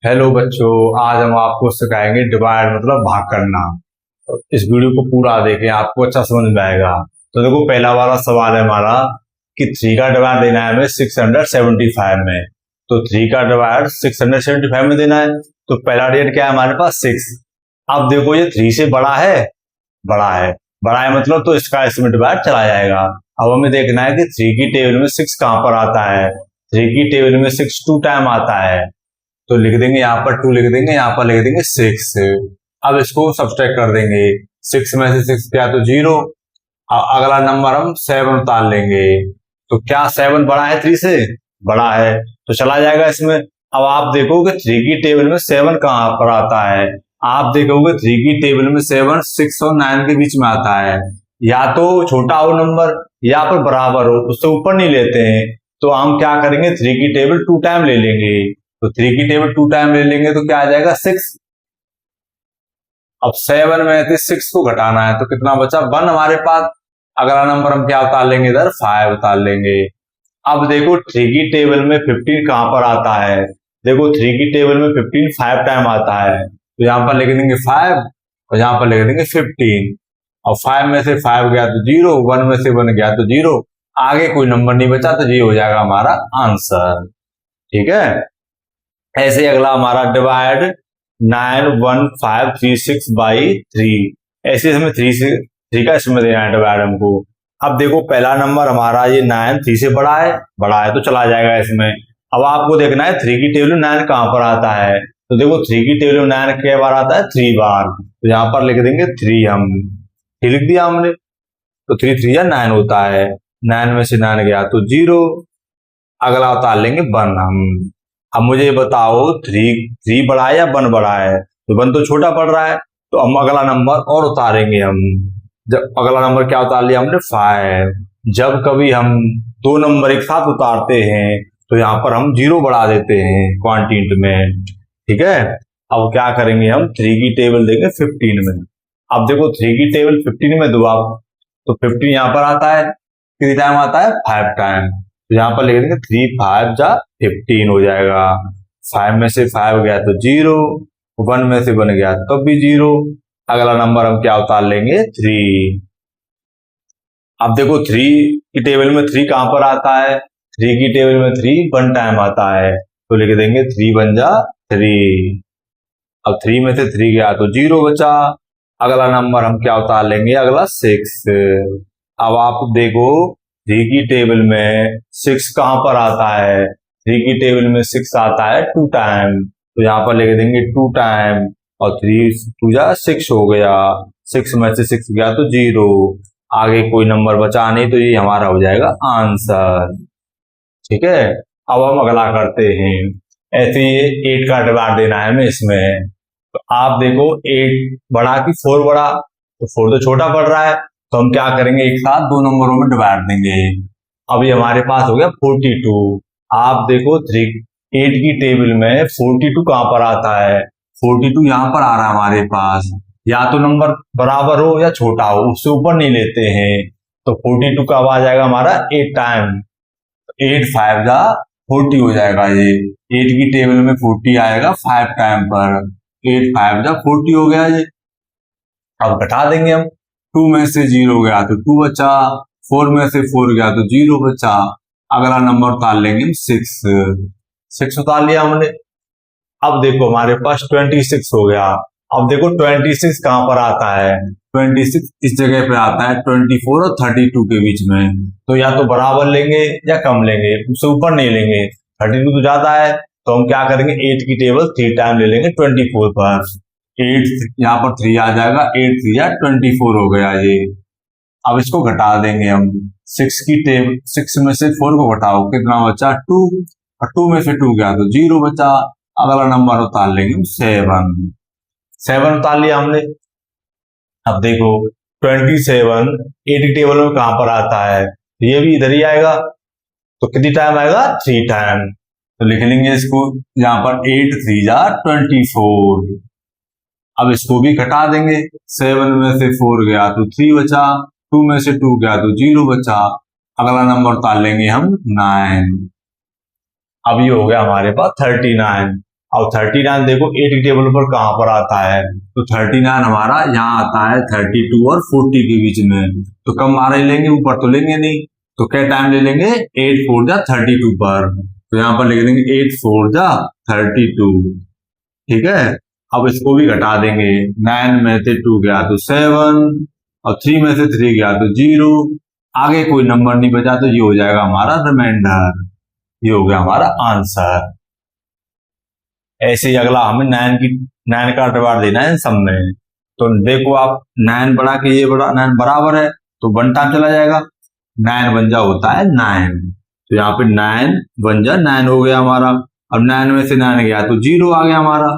Hello बच्चों, आज हम आपको सिखाएंगे डिवाइड मतलब भाग करना। तो इस वीडियो को पूरा देखें, आपको अच्छा समझ में आएगा। तो देखो, पहला वाला सवाल है हमारा कि 3 का डिवाइड देना है हमें 675 में। तो 3 का डिवाइड 675 में देना है। तो पहला डिजिट क्या है हमारे पास? 6। अब देखो, ये 3 से बड़ा है, बड़ा है, बड़ा है मतलब तो इसका इसमें डिवाइड चला जाएगा। अब हमें देखना है कि 3 की टेबल में 6 कहां पर आता है। 3 की टेबल में 6 2 टाइम आता है, तो लिख देंगे यहाँ पर 2, लिख देंगे यहाँ पर लिख देंगे 6। अब इसको सब्सट्रैक्ट कर देंगे। 6 में से 6 गया तो 0। अगला नंबर हम 7 उतार लेंगे। तो क्या 7 बड़ा है 3 से? बड़ा है, तो चला जाएगा इसमें। अब आप देखोगे 3 की टेबल में 7 कहां पर आता है। आप देखोगे 3 की टेबल में 7 6 और 9 के बीच में आता है। या तो छोटा हो नंबर या फिर बराबर हो, उससे ऊपर नहीं लेते हैं। तो हम क्या करेंगे, 3 की टेबल 2 टाइम ले लेंगे। तो 3 की टेबल 2 टाइम ले लेंगे तो क्या आ जाएगा? 6। अब 7 में से 6 को घटाना है तो कितना बचा? 1 हमारे पास। अगला नंबर हम क्या उतार लेंगे? इधर 5 उतार लेंगे। अब देखो 3 की टेबल में 15 कहां पर आता है। देखो 3 की टेबल में 15 5 टाइम आता है, तो यहां पर लिख देंगे 5 और यहां पर लिख देंगे 15। और 5 में से 5 गया तो 0, 1 में से 1 गया तो 0। आगे कोई नंबर नहीं बचा, तो ये हो जाएगा हमारा आंसर। ठीक है। ऐसे अगला हमारा डिवाइड 91536 बाई 3। ऐसे हमें 3 का इसमें देना है डिवाइड हमको। अब देखो पहला नंबर हमारा ये 9 3 से बड़ा है तो चला जाएगा इसमें। अब आपको देखना है 3 की टेबल में 9 कहां पर आता है। तो देखो 3 की टेबल में 9 क्या बार आता है? 3 बार। तो यहां पर लिख देंगे 3 हम। लिख दिया हमने। तो 3 3 या 9 होता है। 9 में से 9 गया तो 0। अगला उतार लेंगे 1 हम। अब मुझे ये बताओ 3 बड़ा है या 1 बड़ा है? तो 1 तो छोटा पड़ रहा है, तो हम अगला नंबर और उतारेंगे हम। जब अगला नंबर क्या उतार लिया हमने? 5। जब कभी हम दो नंबर एक साथ उतारते हैं तो यहाँ पर हम 0 बढ़ा देते हैं क्वांटिटी में। ठीक है। अब क्या करेंगे हम? 3 की टेबल देंगे 15 में। अब देखो 3 की टेबल 15 में दो आप, तो 15 यहाँ पर आता है, कितनी टाइम आता है? 5 टाइम। तो यहाँ पर लिख देंगे 3 5 जा 15 हो जाएगा। 5 में से 5 गया तो 0, 1 में से 1 गया तब भी 0। अगला नंबर हम क्या उतार लेंगे? 3। अब देखो 3 की टेबल में 3 कहां पर आता है? 3 की टेबल में 3 1 टाइम आता है, तो लिख देंगे 3 1 जा 3। अब 3 में से 3 गया तो 0 बचा। अगला नंबर हम क्या उतार लेंगे? अगला 6। अब आप देखो 3 की टेबल में 6 कहां पर आता है? 3 की टेबल में 6 आता है 2 टाइम, तो यहां पर लिख देंगे 2 टाइम। और 3 2 जा 6 हो गया। 6 में से 6 गया तो 0। आगे कोई नंबर बचा नहीं, तो ये हमारा हो जाएगा आंसर। ठीक है। अब हम अगला करते हैं। ऐसे ये 8 का डिवाइड देना है हमें इसमें। तो आप देखो 8 बड़ा कि 4 बड़ा? तो 4 तो छोटा पड़ रहा है, तो हम क्या करेंगे? एक साथ दो नंबरों में डिवाइड देंगे। अब ये हमारे पास हो गया 42। आप देखो 8 की टेबल में 42 कहां पर आता है? 42 यहां पर आ रहा है हमारे पास। या तो नंबर बराबर हो या छोटा हो, उससे ऊपर नहीं लेते हैं। तो 42 कब आ जाएगा हमारा? 8 टाइम। 8 5 जा 40 हो जाएगा। ये 8 की टेबल में 40 आएगा 5 टाइम पर। 8 5 जा 40 हो गया ये। अब घटा देंगे हम। 2 में से 0 गया तो 2 बचा। 4 में से 4 गया तो 0 बचा। अगला नंबर उतार लेंगे हम 6 उतार लिया हमने। अब देखो हमारे पास 26 हो गया। अब देखो 26 कहां पर आता है? 26 इस जगह पे आता है 24 और 32 के बीच में। तो या तो बराबर लेंगे या कम लेंगे, उससे ऊपर नहीं लेंगे। 32 तो ज्यादा है, तो हम क्या करेंगे? 8 की टेबल 3 टाइम ले लेंगे 24 पर। 8 यहाँ पर 3 आ जाएगा। 8 3 या 24 हो गया ये। अब इसको घटा देंगे हम। 6 की टेबल 6 में से 4 को घटाओ, कितना बचा? 2। और 2 में से 2 गया तो 0 बचा। अगला नंबर उतार लेंगे 7। 7 उतार लिया हमने। अब देखो 27 8 की टेबल में कहां पर आता है? ये भी इधर ही आएगा, तो कितनी टाइम आएगा? 3 टाइम। तो लिख लेंगे इसको यहाँ पर 8 3 जा 24। अब इसको भी घटा देंगे। 7 में से 4 गया तो 3 बचा। 2 में से 2 गया तो 0 बचा। अगला नंबर उतार लेंगे हम 9। अब ये हो गया हमारे पास 39। अब 39 देखो 8 की टेबल पर कहां पर आता है, तो 39 हमारा यहाँ आता है 32 और 40 के बीच में। तो कम आ रही लेंगे, ऊपर तो लेंगे नहीं, तो क्या टाइम ले लेंगे 8 4 जा 32 पर, तो यहाँ पर लिख देंगे 8 4 जा 32। ठीक है, अब इसको भी घटा देंगे, 9 में से 2 गया तो 7 और 3 में से 3 गया तो 0, आगे कोई नंबर नहीं बचा, तो ये हो जाएगा हमारा रिमाइंडर, ये हो गया हमारा आंसर। ऐसे ही अगला हमें 9 का डिवाइड देना है सब में। तो देखो आप 9 बढ़ा के ये बड़ा 9 बराबर है, तो 1 टाइम चला जाएगा, 9 1 जा होता है 9, तो यहाँ पे 9 1 जा 9 हो गया हमारा। अब 9 में से 9 गया तो 0 आ गया हमारा।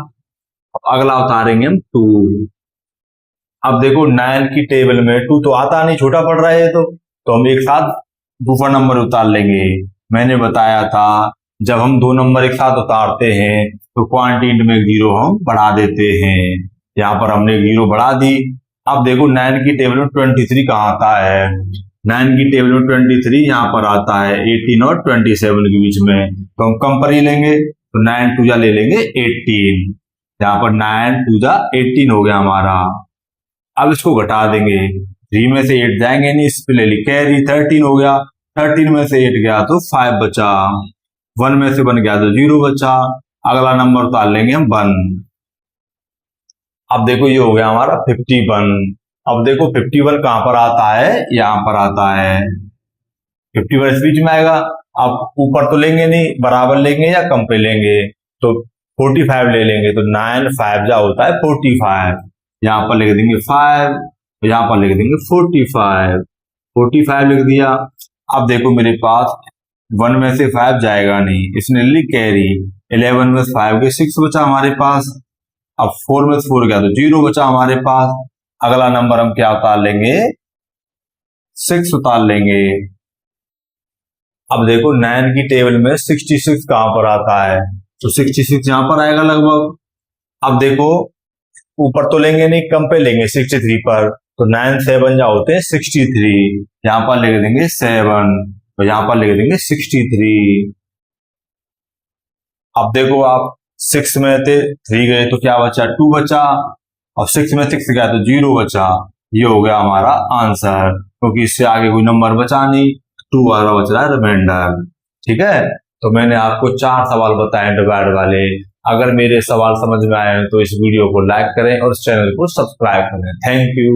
अब अगला उतारेंगे हम 2। अब देखो 9 की टेबल में 2 तो आता नहीं, छोटा पड़ रहा है तो हम एक साथ ऊपर नंबर उतार लेंगे। मैंने बताया था जब हम 2 नंबर एक साथ उतारते हैं तो क्वांटिटी में 0 हम बढ़ा देते हैं, यहाँ पर हमने 0 बढ़ा दी। अब देखो 9 की टेबल में 23 कहाँ आता है, 9 की टेबल में 23 यहाँ पर आता है 18 और 27 के बीच में, तो हम कम पर ही लेंगे, तो 9 2 जा ले लेंगे 18, यहाँ पर 9 2 जा 18 हो गया हमारा। अब इसको घटा देंगे, 3 में से 8 जाएंगे नहीं, इस पे ले ली कैरी, 13 हो गया, 13 में से 8 गया तो 5 बचा, 1 में से 1 गया तो 0 बचा, अगला नंबर उतार लेंगे हम 1। अब देखो ये हो गया हमारा 51। अब देखो 51 कहां पर आता है, यहाँ पर आता है, 51 इस बीच में आएगा। अब ऊपर तो लेंगे नहीं, बराबर लेंगे या कम पे लेंगे, तो 45 ले लेंगे, तो 9 5 जा होता है 45, यहाँ पर लिख देंगे 5, यहाँ पर लिख देंगे 45 लिख दिया। अब देखो मेरे पास 1 में से 5 जाएगा नहीं, इसने लिख कैरी, 11 में 5 के 6 बचा हमारे पास। अब 4 में से 4 गया तो 0 बचा हमारे पास। अगला नंबर हम क्या उतार लेंगे, 6 उतार लेंगे। अब देखो 9 की टेबल में 66 कहां पर आता है, तो 66 यहां पर आएगा लगभग। अब देखो ऊपर तो लेंगे नहीं, कम पे लेंगे 63 पर, तो 9 7 जा होते हैं 63, यहां पर लिख देंगे 7, तो यहां पर लिख देंगे 63। अब देखो आप 6 में से 3 गए तो क्या बचा, 2 बचा, और 6 में 6 गया तो 0 बचा, ये हो गया हमारा आंसर, क्योंकि इससे आगे कोई नंबर बचा नहीं, 2 वाला बच रहा है रिमाइंडर। ठीक है, तो मैंने आपको 4 सवाल बताए डिवाइड वाले। अगर मेरे सवाल समझ में आए तो इस वीडियो को लाइक करें और इस चैनल को सब्सक्राइब करें। Thank you.